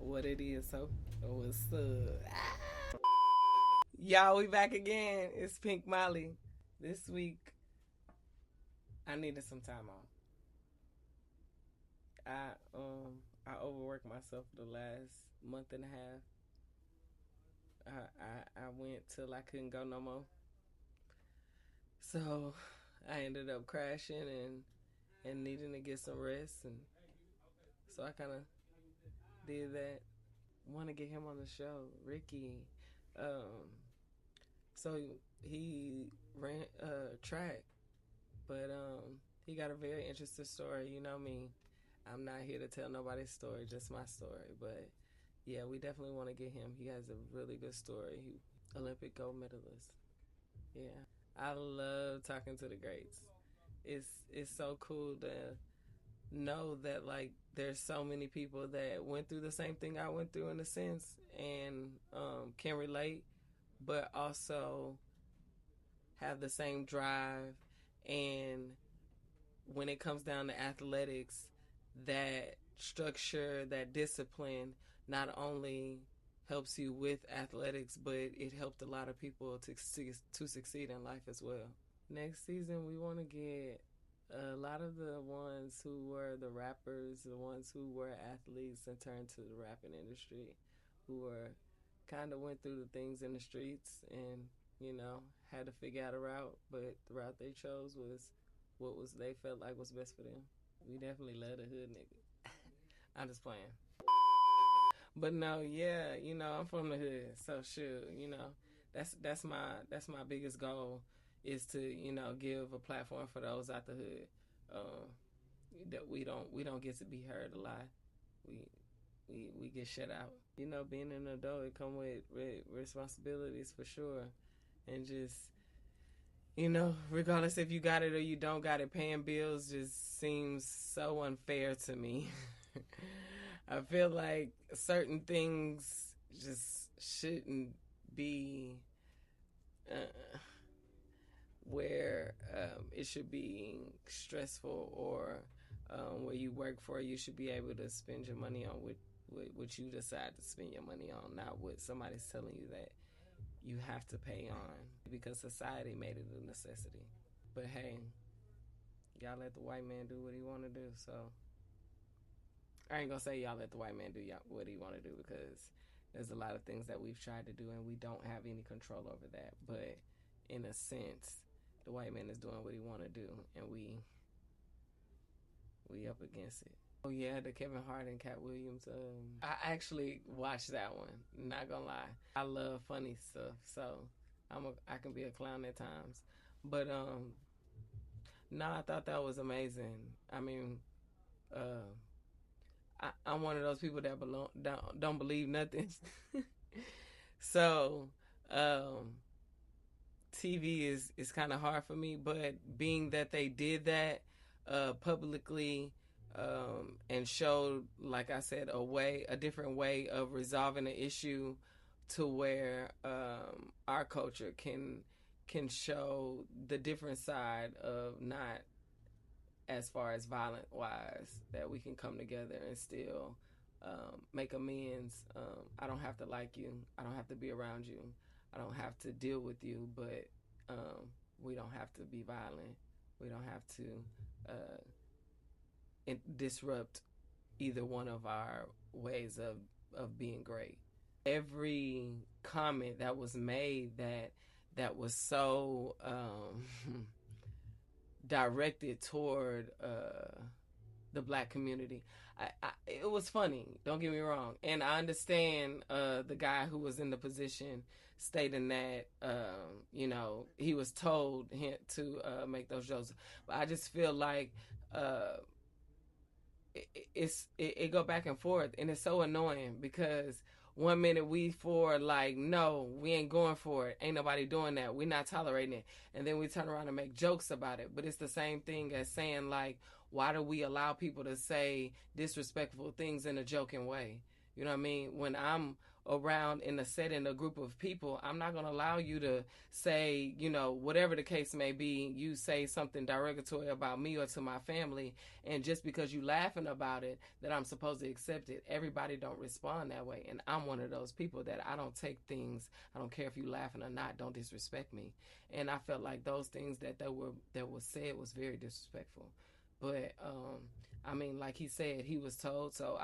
what it is. So what's up? Y'all, we back again. It's Pink Molly. This week, I needed some time off. I overworked myself for the last month and a half. I went till I couldn't go no more. So I ended up crashing and needing to get some rest, and so I kind of did that. Want to get him on the show, Ricky. So he ran track, but he got a very interesting story. You know me, I'm not here to tell nobody's story, just my story. But yeah, we definitely want to get him. He has a really good story. He Olympic gold medalist. Yeah, I love talking to the greats. It's so cool to know that like there's so many people that went through the same thing I went through in a sense and can relate, but also have the same drive. And when it comes down to athletics, that structure, that discipline, not only helps you with athletics, but it helped a lot of people to succeed in life as well. Next season, we want to get a lot of the ones who were the rappers, the ones who were athletes and turned to the rapping industry, who were kind of went through the things in the streets and had to figure out a route, but the route they chose was what was they felt like was best for them. We definitely love the hood nigga. I'm just playing. But no, yeah, I'm from the hood, so sure, that's my biggest goal is to give a platform for those out the hood that we don't get to be heard a lot. We get shut out. Being an adult, it come with responsibilities for sure, and just regardless if you got it or you don't got it, paying bills just seems so unfair to me. I feel like certain things just shouldn't be where it should be stressful or where you work for. You should be able to spend your money on what you decide to spend your money on, not what somebody's telling you that you have to pay on because society made it a necessity. But hey, y'all let the white man do what he want to do. So I ain't gonna say y'all let the white man do what he want to do, because there's a lot of things that we've tried to do and we don't have any control over that. But in a sense, the white man is doing what he want to do, and we up against it. Oh yeah, the Kevin Hart and Cat Williams. I actually watched that one. Not gonna lie, I love funny stuff, so I can be a clown at times. But no, I thought that was amazing. I mean, I'm one of those people that don't believe nothing. So TV is kind of hard for me, but being that they did that publicly and showed, like I said, a different way of resolving an issue to where our culture can show the different side of not as far as violent wise, that we can come together and still make amends. I don't have to like you. I don't have to be around you. I don't have to deal with you, but we don't have to be violent. We don't have to disrupt either one of our ways of being great. Every comment that was made that was so directed toward the black community, it was funny, don't get me wrong, and I understand the guy who was in the position stating that he was told to make those jokes, but I just feel like it go back and forth, and it's so annoying because one minute we for like, no, we ain't going for it, ain't nobody doing that, we not tolerating it, and then we turn around and make jokes about it. But it's the same thing as saying like, why do we allow people to say disrespectful things in a joking way? You know what I mean? When I'm around in a setting, a group of people, I'm not going to allow you to say, you know, whatever the case may be, you say something derogatory about me or to my family, and just because you laughing about it, that I'm supposed to accept it. Everybody don't respond that way, and I'm one of those people that I don't take things. I don't care if you laughing or not. Don't disrespect me. And I felt like those things that was said was very disrespectful. But I mean, like he said, he was told, so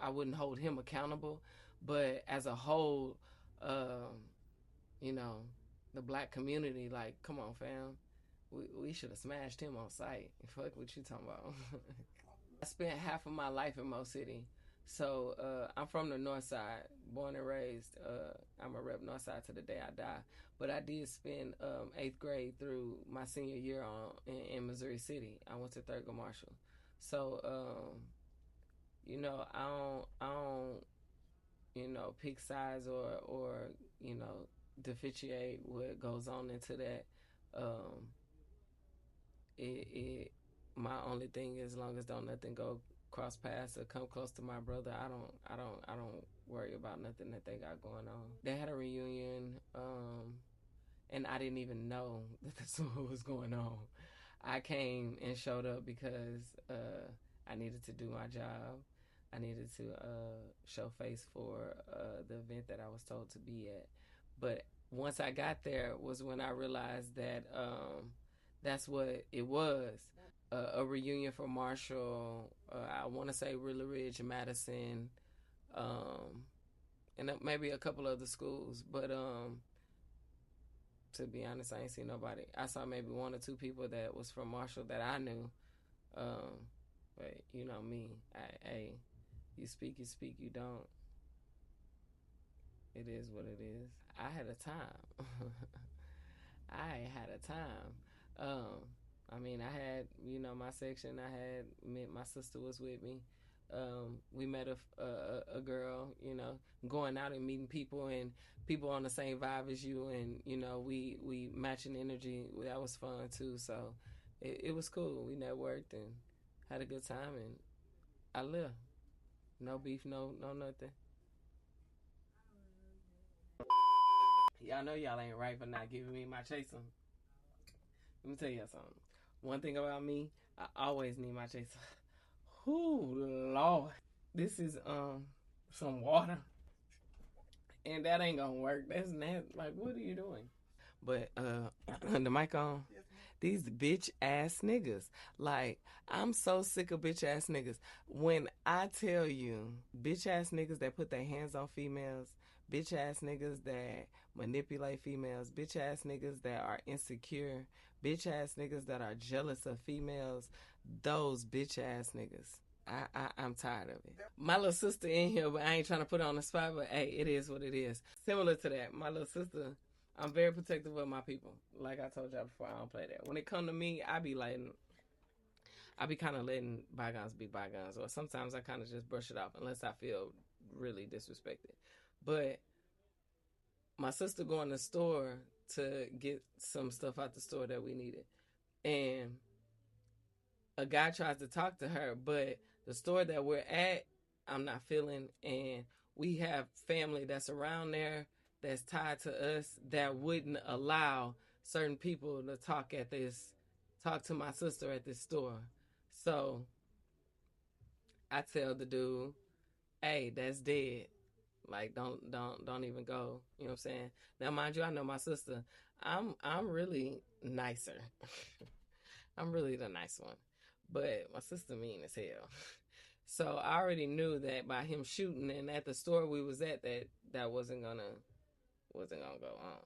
I wouldn't hold him accountable. But as a whole, um, you know, the black community, like, come on, fam, we should have smashed him on sight. Fuck what you talking about. I spent half of my life in Mo City. So I'm from the north side, born and raised. I'm a rep north side to the day I die. But I did spend eighth grade through my senior year in Missouri City. I went to Thurgood Marshall. So, you know, I don't, you know, pick sides or, you know, differentiate what goes on into that. Um, it my only thing is, as long as don't nothing go cross paths or come close to my brother, I don't worry about nothing that they got going on. They had a reunion, and I didn't even know that that's what was going on. I came and showed up because I needed to do my job. I needed to show face for the event that I was told to be at. But once I got there was when I realized that that's what it was. A reunion for Marshall, I want to say Willow Ridge, Madison, um, and maybe a couple other schools. But to be honest, I ain't seen nobody. I saw maybe one or two people that was from Marshall that I knew. Um, but you know me, hey, you speak, you don't. It is what it is. I had a time. I had a time. Um, I mean, I had, you know, my section. I had my sister was with me. We met a girl, you know, going out and meeting people and people on the same vibe as you, and you know, we matching energy. That was fun too. So it was cool. We networked and had a good time, and I left. No beef, no nothing. Y'all know y'all ain't right for not giving me my chaser. Let me tell you something. One thing about me, I always need my chaser. Ooh, Lord. This is some water. And that ain't gonna work. That's nasty. Like, what are you doing? But the mic on. These bitch ass niggas. Like, I'm so sick of bitch ass niggas. When I tell you, bitch ass niggas that put their hands on females, bitch ass niggas that manipulate females, bitch ass niggas that are insecure, bitch ass niggas that are jealous of females, those bitch ass niggas. I'm tired of it. My little sister in here, but I ain't trying to put her on the spot, but hey, it is what it is. Similar to that, my little sister, I'm very protective of my people. Like I told y'all before, I don't play that. When it come to me, I be kind of letting bygones be bygones, or sometimes I kind of just brush it off unless I feel really disrespected. But my sister going to the store to get some stuff out the store that we needed, and a guy tries to talk to her, but the store that we're at, I'm not feeling, and we have family that's around there that's tied to us that wouldn't allow certain people to talk to my sister at this store. So I tell the dude, "Hey, that's dead. Like, don't even go." You know what I'm saying? Now, mind you, I know my sister. I'm really nicer. I'm really the nice one. But my sister mean as hell. So I already knew that by him shooting and at the store we was at, that wasn't gonna go on.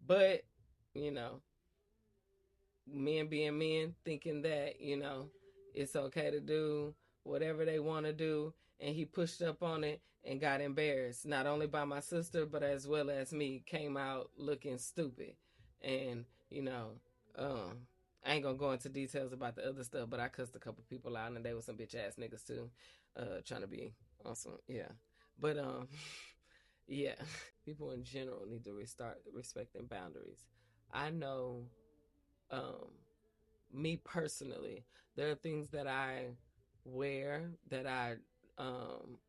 But, you know, men being men, thinking that, you know, it's okay to do whatever they want to do. And he pushed up on it and got embarrassed, not only by my sister, but as well as me, came out looking stupid. And, you know, I ain't gonna go into details about the other stuff, but I cussed a couple people out and they were some bitch ass niggas too, trying to be awesome. Yeah. But, yeah, people in general need to restart respecting boundaries. I know, um, me personally, there are things that I wear that I um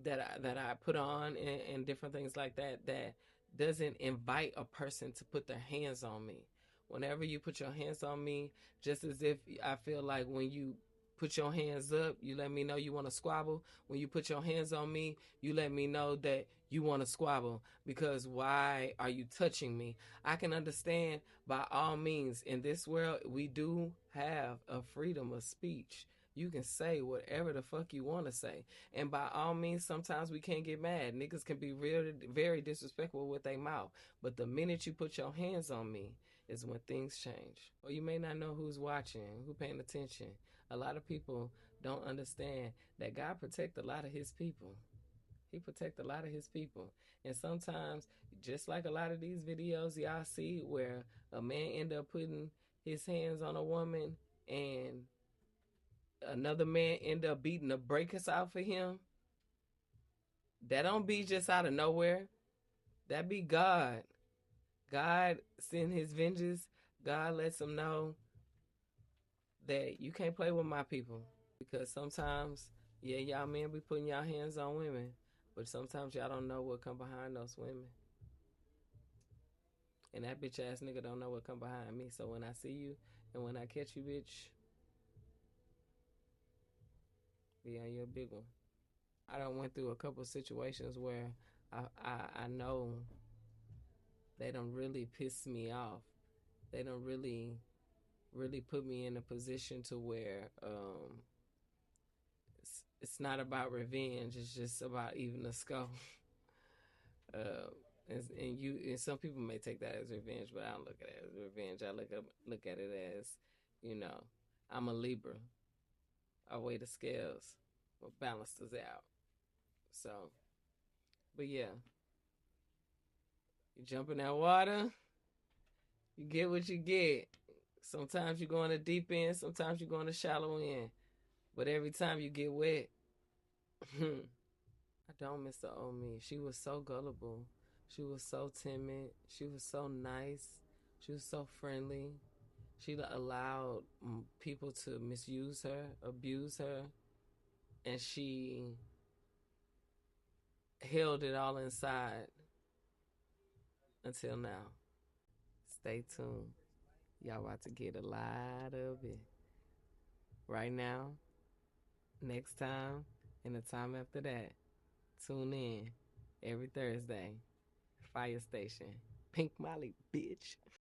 that I put on and different things like that that doesn't invite a person to put their hands on me. Whenever you put your hands on me, just as if I feel like when you put your hands up, you let me know you want to squabble. When you put your hands on me, you let me know that you want to squabble because why are you touching me? I can understand by all means in this world we do have a freedom of speech. You can say whatever the fuck you want to say. And by all means, sometimes we can't get mad. Niggas can be real, very disrespectful with their mouth. But the minute you put your hands on me is when things change. Or you may not know who's watching, who paying attention. A lot of people don't understand that God protect a lot of his people. He protect a lot of his people. And sometimes, just like a lot of these videos y'all see where a man end up putting his hands on a woman and another man end up beating the brakes out for him, that don't be just out of nowhere. That be God. God send his vengeance. God lets them know that you can't play with my people. Because sometimes, yeah, y'all men be putting y'all hands on women. But sometimes y'all don't know what come behind those women. And that bitch ass nigga don't know what come behind me. So when I see you and when I catch you, bitch, yeah, you're a big one. I done went through a couple of situations where I know they don't really piss me off. They don't really put me in a position to where it's not about revenge. It's just about even the score. Uh, and some people may take that as revenge, but I don't look at it as revenge. I look at it as, you know, I'm a Libra. I weigh the scales, what balances out. So, but yeah, you jump in that water, you get what you get. Sometimes you go in the deep end, sometimes you go in the shallow end. But every time you get wet, I don't miss the old me. She was so gullible. She was so timid. She was so nice. She was so friendly. She allowed people to misuse her, abuse her, and she held it all inside until now. Stay tuned. Y'all about to get a lot of it. Right now, next time, and the time after that. Tune in every Thursday. Fire Station. Pink Molly, bitch.